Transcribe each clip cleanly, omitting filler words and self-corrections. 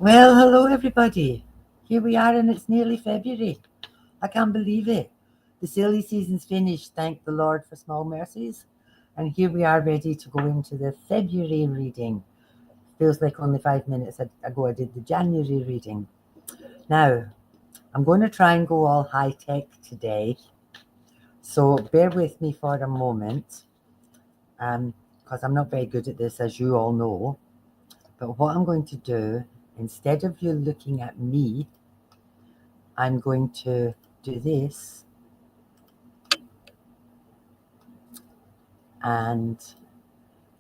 Well, hello everybody. Here we are, and it's nearly February. I can't believe it. The silly season's finished, thank the Lord for small mercies. And here we are ready to go into the February reading. Feels like only 5 minutes ago I did the January reading. Now, I'm going to try and go all high tech today. So bear with me for a moment, because I'm not very good at this, as you all know. But what I'm going to do, instead of you looking at me, I'm going to do this and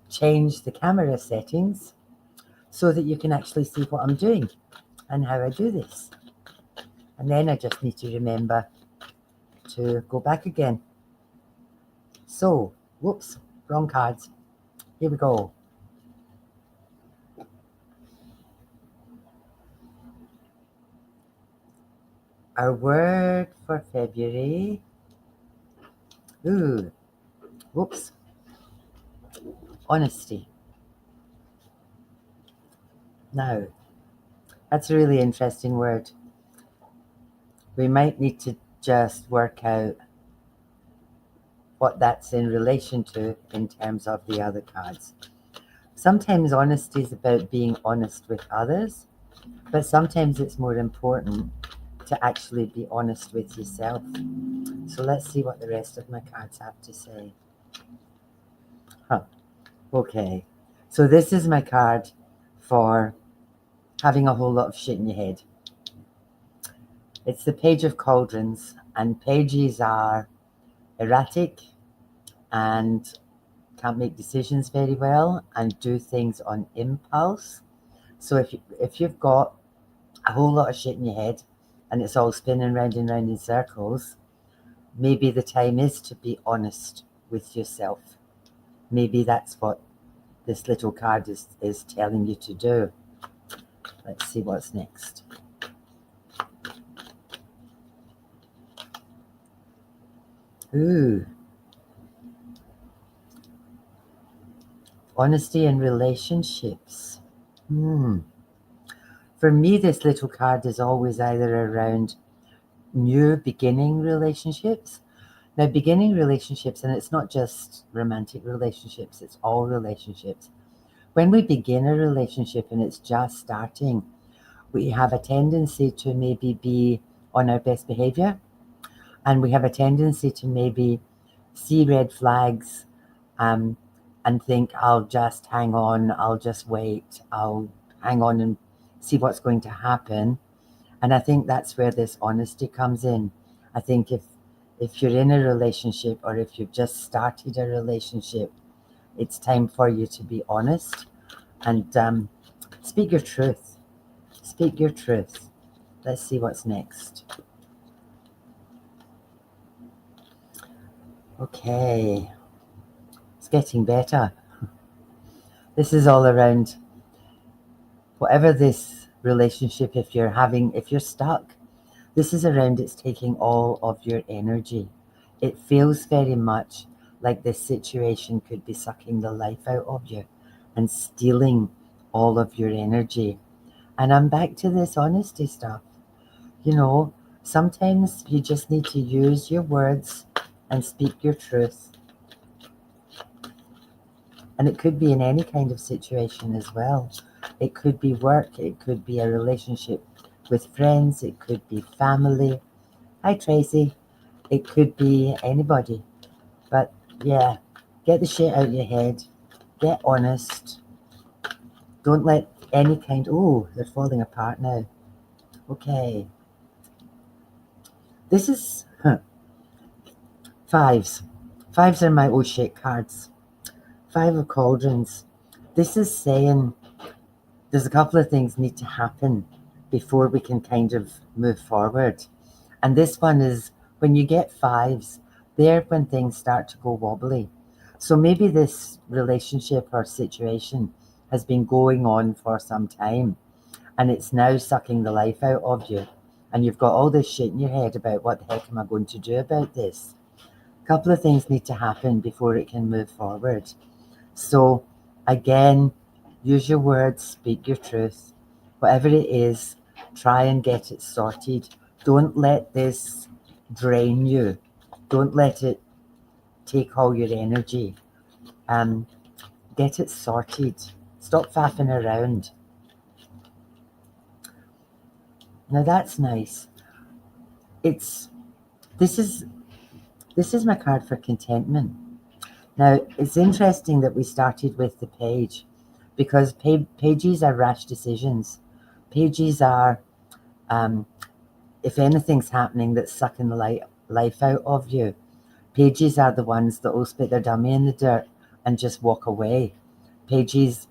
change the camera settings so that you can actually see what I'm doing and how I do this. And then I just need to remember to go back again. So, whoops, wrong cards. Here we go. Our word for February. Ooh, whoops. Honesty. Now, that's a really interesting word. We might need to just work out what that's in relation to in terms of the other cards. Sometimes honesty is about being honest with others, but sometimes it's more important to actually be honest with yourself. So let's see what the rest of my cards have to say. Okay, so this is my card for having a whole lot of shit in your head. It's the Page of Cauldrons, and pages are erratic and can't make decisions very well and do things on impulse. So if you've got a whole lot of shit in your head and it's all spinning round and round in circles, maybe the time is to be honest with yourself. Maybe that's what this little card is telling you to do. Let's see what's next. Ooh. Honesty in relationships. For me, this little card is always either around new beginning relationships. Now, beginning relationships, and it's not just romantic relationships, it's all relationships. When we begin a relationship and it's just starting, we have a tendency to maybe be on our best behavior, and we have a tendency to maybe see red flags and think, I'll just hang on, I'll just wait, I'll hang on and see what's going to happen. And I think that's where this honesty comes in. I think if you're in a relationship or if you've just started a relationship, it's time for you to be honest and speak your truth. Speak your truth. Let's see what's next. Okay, it's getting better. This is all around whatever this relationship, if you're stuck, this is around it's taking all of your energy. It feels very much like this situation could be sucking the life out of you and stealing all of your energy. And I'm back to this honesty stuff. You know, sometimes you just need to use your words and speak your truth. And it could be in any kind of situation as well. It could be work, it could be a relationship with friends, it could be family. Hi, Tracy. It could be anybody. But yeah, get the shit out of your head. Get honest. Don't let any kind. Oh, they're falling apart now. Okay. This is fives. Fives are my oh shit cards. Five of Cauldrons. This is saying there's a couple of things need to happen before we can kind of move forward. And this one is when you get fives, they're when things start to go wobbly. So maybe this relationship or situation has been going on for some time and it's now sucking the life out of you. And you've got all this shit in your head about what the heck am I going to do about this? A couple of things need to happen before it can move forward. So again, use your words, speak your truth. Whatever it is, try and get it sorted. Don't let this drain you. Don't let it take all your energy. Get it sorted. Stop faffing around. Now that's nice. This is my card for contentment. Now it's interesting that we started with the page, because pages are rash decisions. Pages are, if anything's happening that's sucking the life out of you, pages are the ones that will spit their dummy in the dirt and just walk away. Pages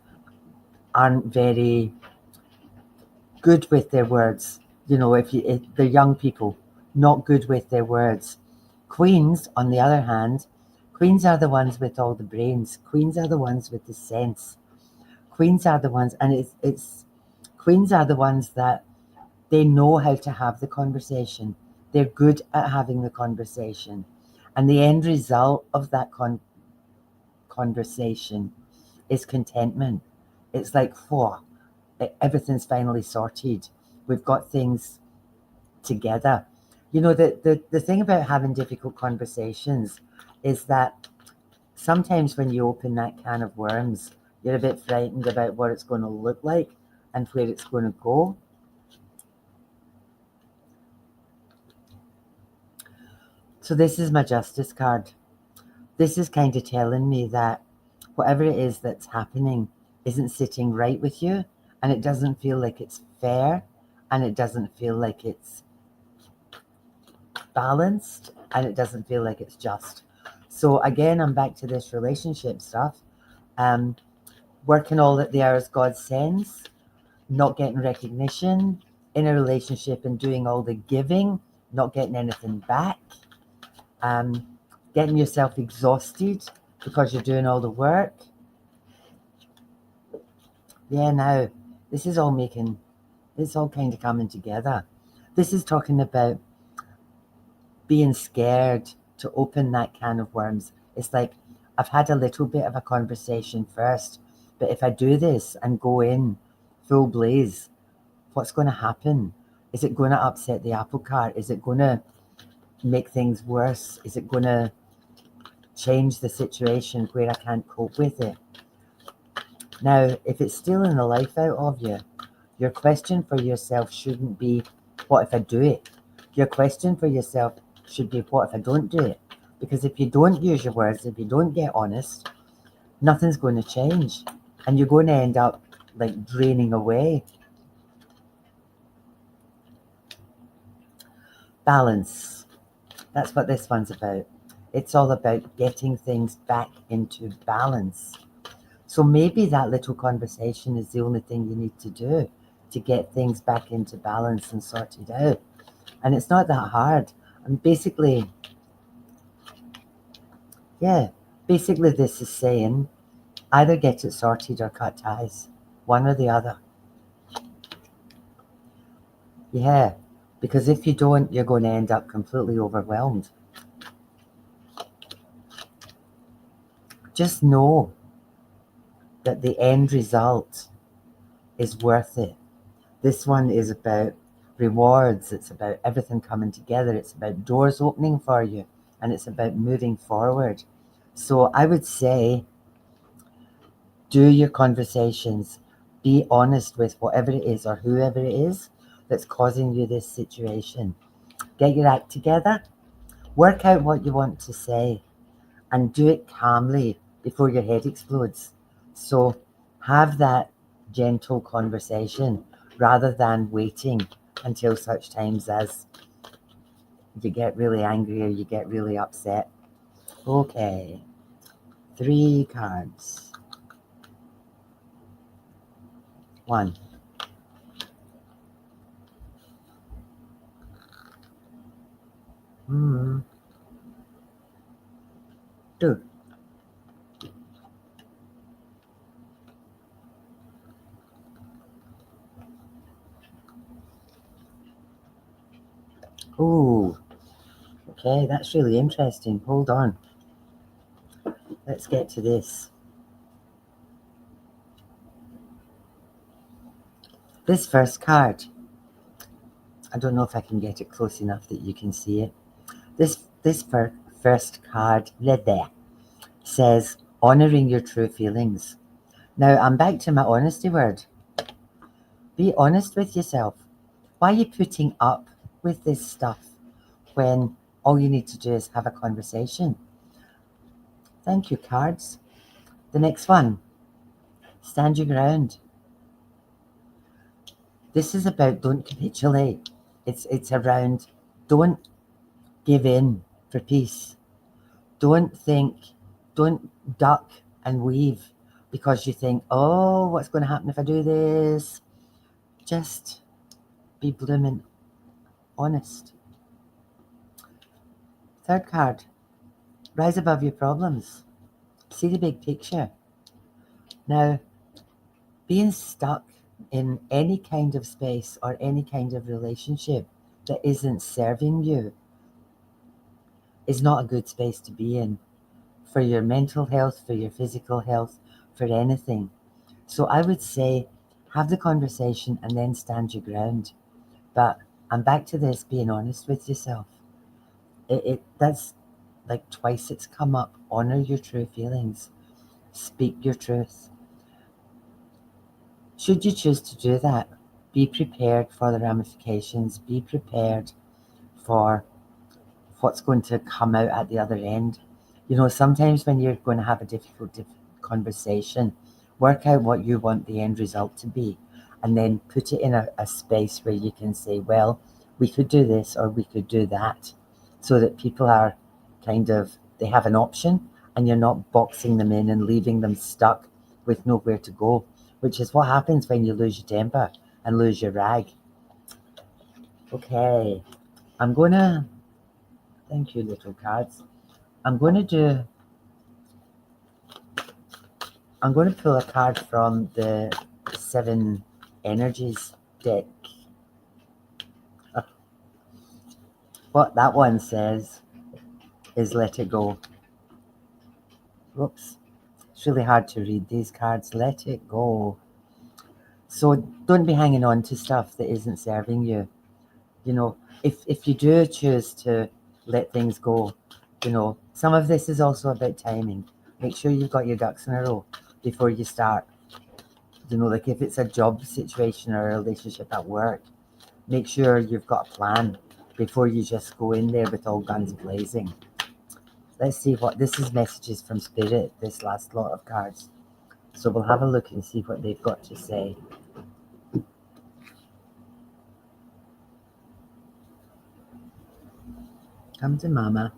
aren't very good with their words. If they're young people, not good with their words. Queens, on the other hand, queens are the ones with all the brains. Queens are the ones with the sense. Queens are the ones, and queens are the ones that they know how to have the conversation. They're good at having the conversation. And the end result of that conversation is contentment. It's like, whoa, everything's finally sorted. We've got things together. The thing about having difficult conversations is that sometimes when you open that can of worms, you're a bit frightened about what it's going to look like and where it's going to go. So this is my Justice card. This is kind of telling me that whatever it is that's happening isn't sitting right with you, and it doesn't feel like it's fair, and it doesn't feel like it's balanced, and it doesn't feel like it's just. So again, I'm back to this relationship stuff. Working all the hours God sends, not getting recognition in a relationship and doing all the giving, not getting anything back, getting yourself exhausted because you're doing all the work. Yeah, now this is all it's all kind of coming together. This is talking about being scared to open that can of worms. It's like, I've had a little bit of a conversation first, but if I do this and go in full blaze, what's going to happen? Is it going to upset the apple cart? Is it going to make things worse? Is it going to change the situation where I can't cope with it? Now, if it's stealing the life out of you, your question for yourself shouldn't be, what if I do it? Your question for yourself should be, what if I don't do it? Because if you don't use your words, if you don't get honest, nothing's going to change. And you're going to end up like draining away. Balance. That's what this one's about. It's all about getting things back into balance. So maybe that little conversation is the only thing you need to do to get things back into balance and sorted out. And it's not that hard. And basically, this is saying either get it sorted or cut ties, one or the other. Yeah, because if you don't, you're going to end up completely overwhelmed. Just know that the end result is worth it. This one is about rewards. It's about everything coming together. It's about doors opening for you, and it's about moving forward. So I would say, do your conversations. Be honest with whatever it is or whoever it is that's causing you this situation. Get your act together. Work out what you want to say and do it calmly before your head explodes. So have that gentle conversation rather than waiting until such times as you get really angry or you get really upset. Okay, 3 cards. 1. Mm. 2. Ooh, okay, that's really interesting. Hold on. Let's get to this. This first card, I don't know if I can get it close enough that you can see it. This first card, there, says honoring your true feelings. Now I'm back to my honesty word. Be honest with yourself. Why are you putting up with this stuff when all you need to do is have a conversation? Thank you, cards. The next one, stand your ground. This is about don't capitulate. It's around don't give in for peace. Don't duck and weave because you think, oh, what's going to happen if I do this? Just be blooming honest. Third card, rise above your problems. See the big picture. Now, being stuck in any kind of space or any kind of relationship that isn't serving you is not a good space to be in for your mental health, for your physical health, for anything. So I would say have the conversation and then stand your ground. But I'm back to this, being honest with yourself. That's like twice it's come up. Honor your true feelings. Speak your truth. Should you choose to do that, be prepared for the ramifications. Be prepared for what's going to come out at the other end. Sometimes when you're going to have a difficult conversation, work out what you want the end result to be, and then put it in a space where you can say, well, we could do this or we could do that, so that people are they have an option and you're not boxing them in and leaving them stuck with nowhere to go, which is what happens when you lose your temper and lose your rag. Okay, thank you, little cards. I'm going to pull a card from the Seven Energies deck. What that one says is let it go. Whoops. It's really hard to read these cards. Let it go. So don't be hanging on to stuff that isn't serving you. If you do choose to let things go, some of this is also about timing. Make sure you've got your ducks in a row before you start. Like if it's a job situation or a relationship at work, make sure you've got a plan before you just go in there with all guns blazing. Let's see what this is. Messages from Spirit, this last lot of cards. So we'll have a look and see what they've got to say. Come to Mama.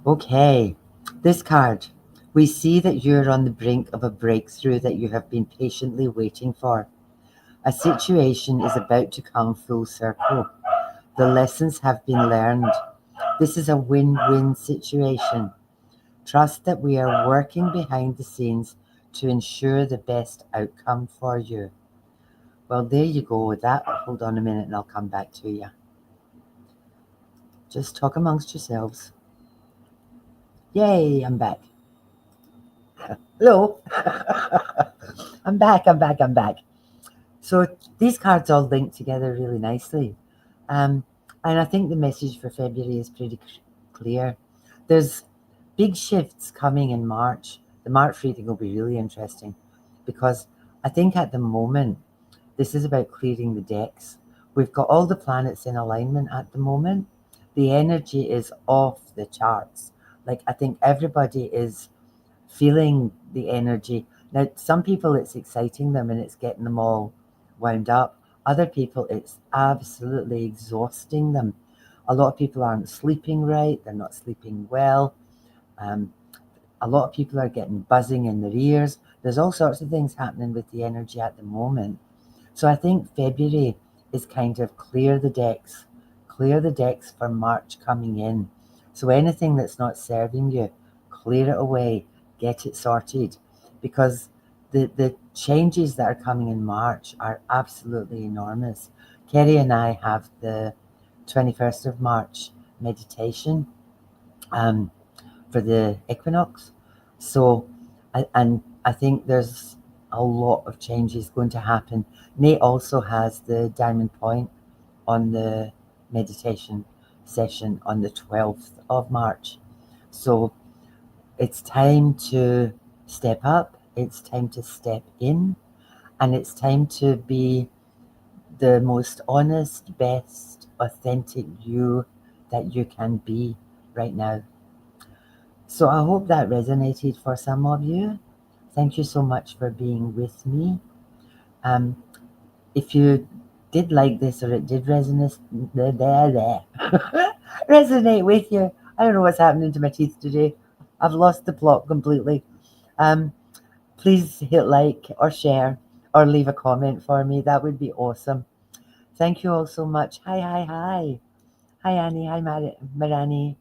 Okay, this card. We see that you're on the brink of a breakthrough that you have been patiently waiting for. A situation is about to come full circle. The lessons have been learned. This is a win-win situation. Trust that we are working behind the scenes to ensure the best outcome for you. Well, there you go with that. Hold on a minute and I'll come back to you. Just talk amongst yourselves. Yay, I'm back. Hello. I'm back. So these cards all link together really nicely. And I think the message for February is pretty clear. There's big shifts coming in March. The March reading will be really interesting because I think at the moment, this is about clearing the decks. We've got all the planets in alignment at the moment. The energy is off the charts. Like, I think everybody is feeling the energy. Now, some people, it's exciting them and it's getting them all wound up. Other people, it's absolutely exhausting them. A lot of people aren't sleeping right. They're not sleeping well. A lot of people are getting buzzing in their ears. There's all sorts of things happening with the energy at the moment. So I think February is kind of clear the decks for March coming in. So anything that's not serving you, clear it away, get it sorted, because the changes that are coming in March are absolutely enormous. Kerry and I have the 21st of March meditation for the equinox. So, and I think there's a lot of changes going to happen. Nate also has the Diamond Point on the meditation session on the 12th of March. So it's time to step up, it's time to step in, and it's time to be the most honest, best, authentic you that you can be right now. So I hope that resonated for some of you. Thank you so much for being with me. Um, if you did like this or it did resonate, resonate with you, I don't know what's happening to my teeth today. I've lost the plot completely. Um, Please hit like or share or leave a comment for me. That would be awesome. Thank you all so much. Hi, hi, hi. Hi, Annie. Hi, Marani.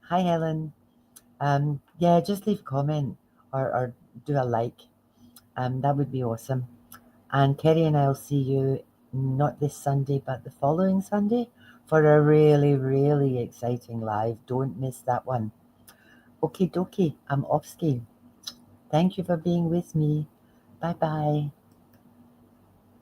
Hi, Helen. Yeah, just leave a comment or do a like. That would be awesome. And Kerry and I'll see you not this Sunday, but the following Sunday for a really, really exciting live. Don't miss that one. Okie dokie, I'm off ski. Thank you for being with me. Bye bye.